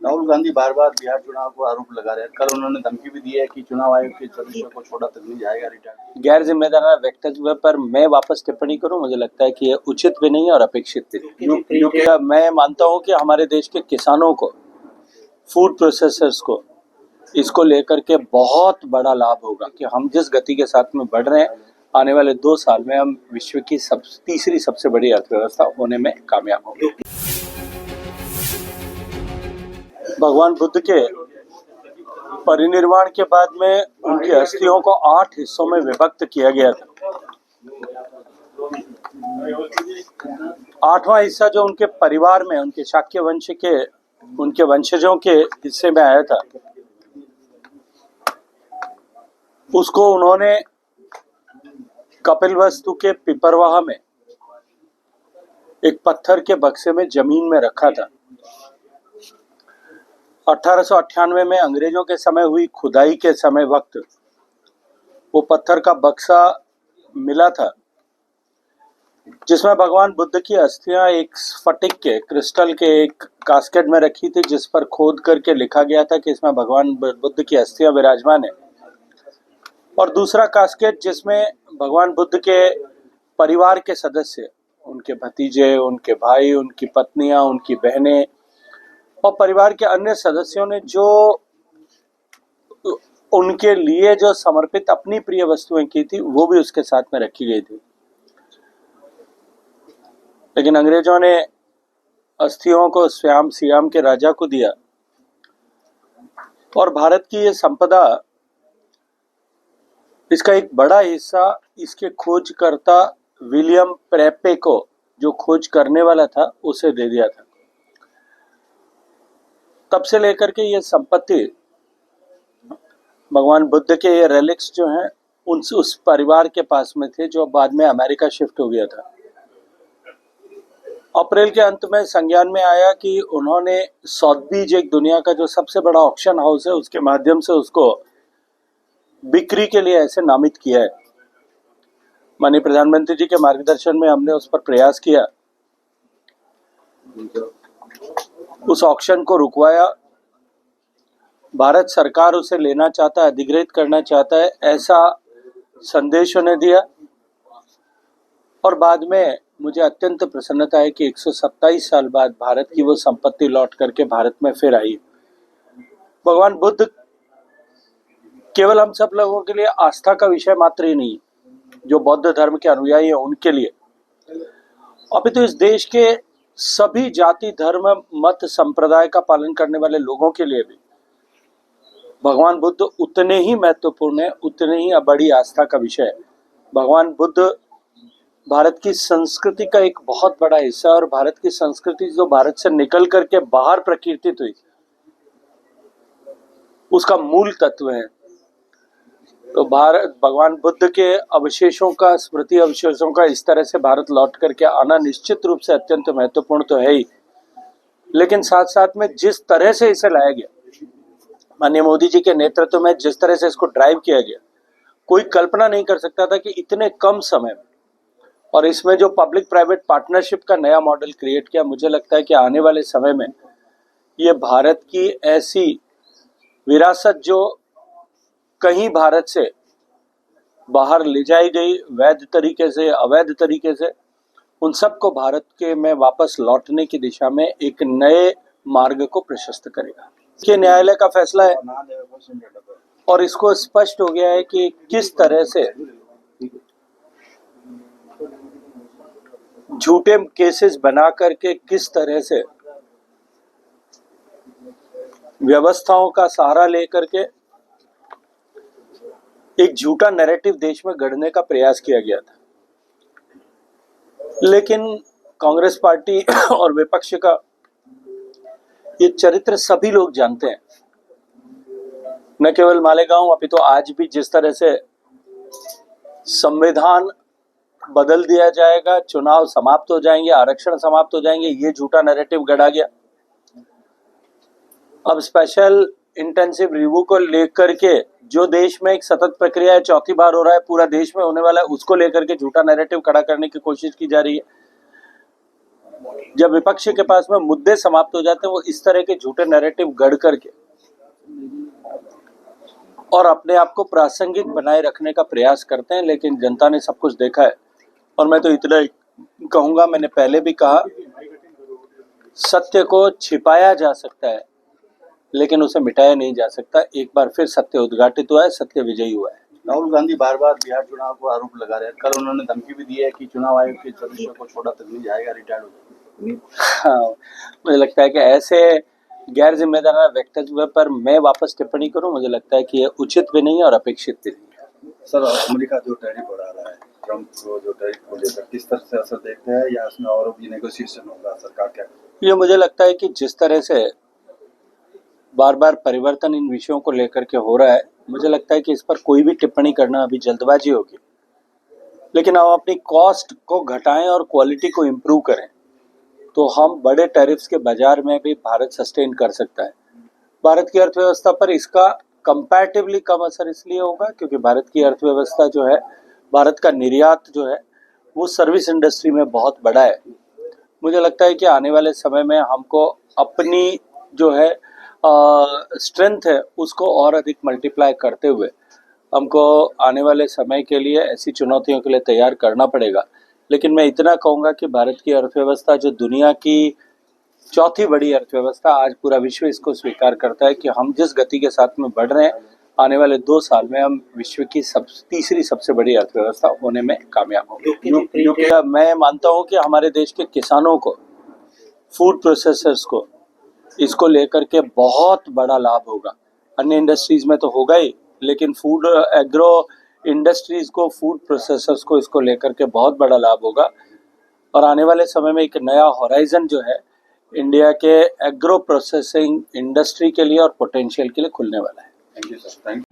राहुल गांधी बार बार बिहार चुनाव को आरोप लगा रहे हैं। कल उन्होंने धमकी भी दी है कि चुनाव आयोग के सदस्यों को छोड़ा तक नहीं जाएगा रिटायर। गैर जिम्मेदाराना वक्तव्य पर मैं वापस टिप्पणी करूं, मुझे लगता है कि ये उचित भी नहीं है और अपेक्षित भी नहीं। मैं मानता हूं कि हमारे देश के किसानों को, फूड प्रोसेसर्स को इसको लेकर के बहुत बड़ा लाभ होगा कि हम जिस गति के साथ में बढ़ रहे हैं, आने वाले 2 साल में हम विश्व की तीसरी सबसे बड़ी अर्थव्यवस्था होने में कामयाब होंगे। भगवान बुद्ध के परिनिर्वाण के बाद में उनकी अस्थियों को 8 हिस्सों में विभक्त किया गया था। 8वां हिस्सा जो उनके परिवार में, उनके शाक्य वंश के, उनके वंशजों के हिस्से में आया था, उसको उन्होंने कपिलवस्तु के पिपरवाह में एक पत्थर के बक्से में जमीन में रखा था। 1898 में अंग्रेजों के समय हुई खुदाई के समय वक्त वो पत्थर का बक्सा मिला था, जिसमें भगवान बुद्ध की अस्थियां एक स्फटिक के, क्रिस्टल के एक कास्केट में रखी थी, जिस पर खोद करके लिखा गया था कि इसमें भगवान बुद्ध की अस्थियां विराजमान है। और दूसरा कास्केट जिसमें भगवान बुद्ध के परिवार के सदस्य, उनके भतीजे, उनके भाई, उनकी पत्नियां, उनकी बहनें और परिवार के अन्य सदस्यों ने जो उनके लिए जो समर्पित अपनी प्रिय वस्तुएं की थी, वो भी उसके साथ में रखी गई थी। लेकिन अंग्रेजों ने अस्थियों को स्वयं सियाम के राजा को दिया और भारत की ये संपदा, इसका एक बड़ा हिस्सा इसके खोजकर्ता विलियम प्रेपे को, जो खोज करने वाला था, उसे दे दिया था। तब से लेकर के ये संपत्ति, भगवान बुद्ध के ये रेलिक्स जो हैं, उस परिवार के पास में थे, जो बाद में अमेरिका शिफ्ट हो गया था। अप्रैल के अंत में संज्ञान में आया कि उन्होंने सॉथबीज, एक दुनिया का जो सबसे बड़ा ऑक्शन हाउस है, उसके माध्यम से उसको बिक्री के लिए ऐसे नामित किया है। माननीय प्रधानमंत्री जी के मार्गदर्शन में हमने उस पर प्रयास किया, उस ऑक्शन को रुकवाया। भारत सरकार उसे लेना चाहता है, अधिग्रहित करना चाहता है, ऐसा संदेश उन्हें दिया। और बाद में मुझे अत्यंत प्रसन्नता है कि 127 साल बाद भारत की वो संपत्ति लौट करके भारत में फिर आई। भगवान बुद्ध केवल हम सब लोगों के लिए आस्था का विषय मात्र ही नहीं, जो बौद्ध धर्म के अनुयायी हैं उनके लिए, अभी तो इस देश के सभी जाति, धर्म, मत, संप्रदाय का पालन करने वाले लोगों के लिए भी भगवान बुद्ध उतने ही महत्वपूर्ण है, उतने ही बड़ी आस्था का विषय है। भगवान बुद्ध भारत की संस्कृति का एक बहुत बड़ा हिस्सा, और भारत की संस्कृति जो भारत से निकल करके बाहर प्रकीर्तित हुई, उसका मूल तत्व है। तो भारत, भगवान बुद्ध के अवशेषों का, स्मृति अवशेषों का इस तरह से भारत लौट करके आना निश्चित रूप से अत्यंत महत्वपूर्ण तो है ही, लेकिन साथ साथ में जिस तरह से इसे लाया गया, माननीय मोदी जी के नेतृत्व में जिस तरह से इसको ड्राइव किया गया, कोई कल्पना नहीं कर सकता था कि इतने कम समय में, और इसमें जो पब्लिक प्राइवेट पार्टनरशिप का नया मॉडल क्रिएट किया, मुझे लगता है कि आने वाले समय में ये भारत की ऐसी विरासत जो कहीं भारत से बाहर ले जाई गई वैध तरीके से, अवैध तरीके से, उन सबको भारत के में वापस लौटने की दिशा में एक नए मार्ग को प्रशस्त करेगा। ये न्यायालय का फैसला है और इसको स्पष्ट हो गया है कि किस तरह से झूठे केसेस बना करके, किस तरह से व्यवस्थाओं का सहारा लेकर के एक झूठा नैरेटिव देश में गढ़ने का प्रयास किया गया था। लेकिन कांग्रेस पार्टी और विपक्ष का ये चरित्र सभी लोग जानते हैं। न केवल मालेगांव, अभी तो आज भी जिस तरह से संविधान बदल दिया जाएगा, चुनाव समाप्त हो जाएंगे, आरक्षण समाप्त हो जाएंगे, ये झूठा नैरेटिव गढ़ा गया। अब स्पेशल इंटेंसिव रिव्यू को लेकर के जो देश में एक सतत प्रक्रिया है, चौथी बार हो रहा है, पूरा देश में होने वाला है, उसको लेकर के झूठा नैरेटिव खड़ा करने की कोशिश की जा रही है। जब विपक्ष के पास में मुद्दे समाप्त हो जाते हैं, वो इस तरह के झूठे नैरेटिव गढ़ करके और अपने आप को प्रासंगिक बनाए रखने का प्रयास करते हैं। लेकिन जनता ने सब कुछ देखा है और मैं तो इतना ही कहूँगा, मैंने पहले भी कहा, सत्य को छिपाया जा सकता है लेकिन उसे मिटाया नहीं जा सकता। एक बार फिर सत्य उद्घाटित हुआ है, सत्य विजयी हुआ है। राहुल गांधी बार बार बिहार चुनाव को आरोप लगा रहे हैं। कल उन्होंने धमकी भी दी है कि चुनाव आयोग के सदस्यों को छोड़ा तक नहीं जाएगा, रिटायर्ड हो जाएगा। हाँ, मुझे लगता है कि ऐसे गैर जिम्मेदाराना वक्तव्य पर मैं वापस टिप्पणी करूं, मुझे लगता है कि ये उचित भी नहीं है और अपेक्षित भी नहीं है। सर, अमेरिका जो टैरिफ बढ़ा रहा है, ट्रम्प को जो टैरिफ को लेकर किस तरह से असर देखते हैं, या इसमें और भी नेगोशिएशन होगा, सरकार क्या? ये मुझे लगता है कि जिस तरह से बार बार परिवर्तन इन विषयों को लेकर के हो रहा है, मुझे लगता है कि इस पर कोई भी टिप्पणी करना अभी जल्दबाजी होगी। लेकिन हम अपनी कॉस्ट को घटाएं और क्वालिटी को इम्प्रूव करें तो हम बड़े टैरिफ्स के बाजार में भी भारत सस्टेन कर सकता है। भारत की अर्थव्यवस्था पर इसका कंपैरेटिवली कम असर इसलिए होगा क्योंकि भारत की अर्थव्यवस्था जो है, भारत का निर्यात जो है, वो सर्विस इंडस्ट्री में बहुत बड़ा है। मुझे लगता है कि आने वाले समय में हमको अपनी जो है स्ट्रेंथ है उसको और अधिक मल्टीप्लाई करते हुए हमको आने वाले समय के लिए ऐसी चुनौतियों के लिए तैयार करना पड़ेगा। लेकिन मैं इतना कहूँगा कि भारत की अर्थव्यवस्था जो दुनिया की चौथी बड़ी अर्थव्यवस्था, आज पूरा विश्व इसको स्वीकार करता है कि हम जिस गति के साथ में बढ़ रहे हैं, आने वाले 2 साल में हम विश्व की तीसरी सबसे बड़ी अर्थव्यवस्था होने में कामयाब होंगे। मैं मानता हूँ कि हमारे देश के किसानों को, फूड प्रोसेसर्स को इसको लेकर के बहुत बड़ा लाभ होगा। अन्य इंडस्ट्रीज में तो होगा ही, लेकिन फूड एग्रो इंडस्ट्रीज को, फूड प्रोसेसर्स को इसको लेकर के बहुत बड़ा लाभ होगा। और आने वाले समय में एक नया होराइजन जो है इंडिया के एग्रो प्रोसेसिंग इंडस्ट्री के लिए और पोटेंशियल के लिए खुलने वाला है। Thank you sir, thank you.